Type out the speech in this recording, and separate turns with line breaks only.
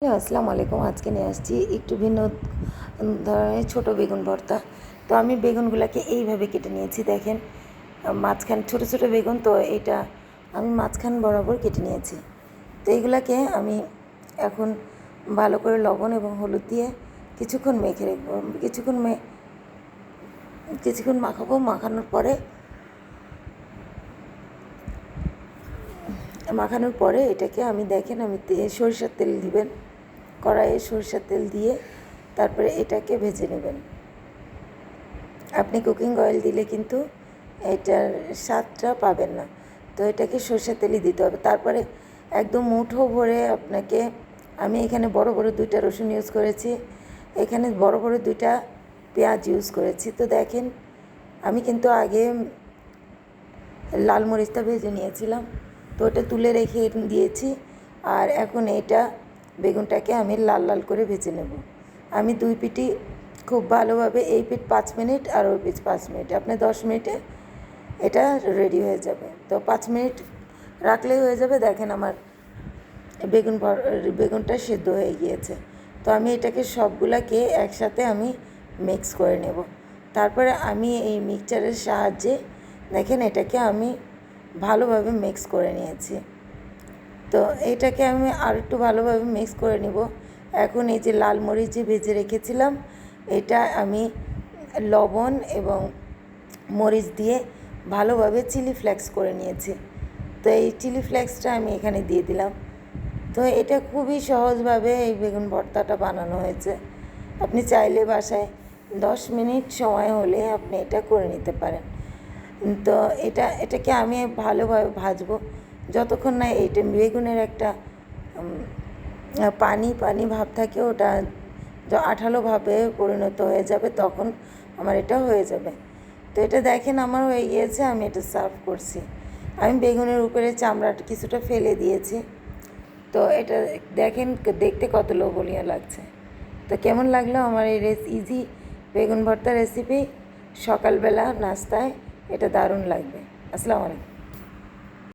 Hello, আসসালামু আলাইকুম। আজকে নিয়ে আসছি একটু ভিন্ন ধরনের ছোটো বেগুন ভর্তা। তো আমি বেগুনগুলোকে এইভাবে কেটে নিয়েছি, দেখেন মাঝখান ছোটো ছোটো বেগুন, তো এটা আমি মাঝখান বরাবর কেটে নিয়েছি। তো এইগুলাকে আমি এখন ভালো করে লবণ এবং হলুদ দিয়ে কিছুক্ষণ মেখে রাখবো। কিছুক্ষণ মাখাবো। মাখানোর পরে এটাকে আমি দেখেন আমি সরিষার তেল দিবেন, কড়াইয়ে সরিষার তেল দিয়ে তারপরে এটাকে ভেজে নেবেন। আপনি কুকিং অয়েল দিলে কিন্তু এটার স্বাদটা পাবেন না, তো এটাকে সরিষার তেলই দিতে হবে। তারপরে একদম মুঠো ভরে আপনাকে আমি এখানে বড় বড় 2টা রসুন ইউজ করেছি, এখানে বড় বড় 2টা পেঁয়াজ ইউজ করেছি। তো দেখেন আমি কিন্তু আগে লাল মরিচটা ভেজে নিয়েছিলাম, তো ওটা তুলে রেখে দিয়েছি। আর এখন এটা বেগুনটাকে আমি লাল লাল করে ভেজে নেব। আমি 2 পিঠই খুব ভালোভাবে, এই পিঠ 5 মিনিট আর ওই পিঠ 5 মিনিট, আপনার 10 মিনিটে এটা রেডি হয়ে যাবে। তো 5 মিনিট রাখলেই হয়ে যাবে। দেখেন আমার বেগুনটা সেদ্ধ হয়ে গিয়েছে। তো আমি এটাকে সবগুলাকে একসাথে আমি মিক্স করে নেব। তারপরে আমি এই মিক্সচারের সাহায্যে দেখেন এটাকে আমি ভালোভাবে মিক্স করে নিয়েছি। তো এটাকে আমি আর একটু ভালোভাবে মিক্স করে নিব। এখন এই যে লাল মরিচ যে ভেজে রেখেছিলাম, এটা আমি লবণ এবং মরিচ দিয়ে ভালোভাবে চিলি ফ্লেক্স করে নিয়েছি। তো এই চিলি ফ্লেক্সটা আমি এখানে দিয়ে দিলাম। তো এটা খুবই সহজভাবে এই বেগুন ভর্তাটা বানানো হয়েছে। আপনি চাইলে বাসায় 10 মিনিট সময় হলে আপনি এটা করে নিতে পারেন। তো এটাকে আমি ভালোভাবে ভাজবো যতক্ষণ না এইটা বেগুনের একটা পানি পানি ভাব থাকে, ওটা আঠালোভাবে পরিণত হয়ে যাবে, তখন আমার এটা হয়ে যাবে। তো এটা দেখেন আমার হয়ে গিয়েছে, আমি এটা সার্ভ করছি। আমি বেগুনের উপরে চামড়াটা কিছুটা ফেলে দিয়েছি। তো এটা দেখেন দেখতে কত লোভনীয় লাগছে। তো কেমন লাগলো আমার এই ইজি বেগুন ভর্তা রেসিপি? সকালবেলা নাস্তায় এটা দারুণ লাগবে। আসসালামু আলাইকুম।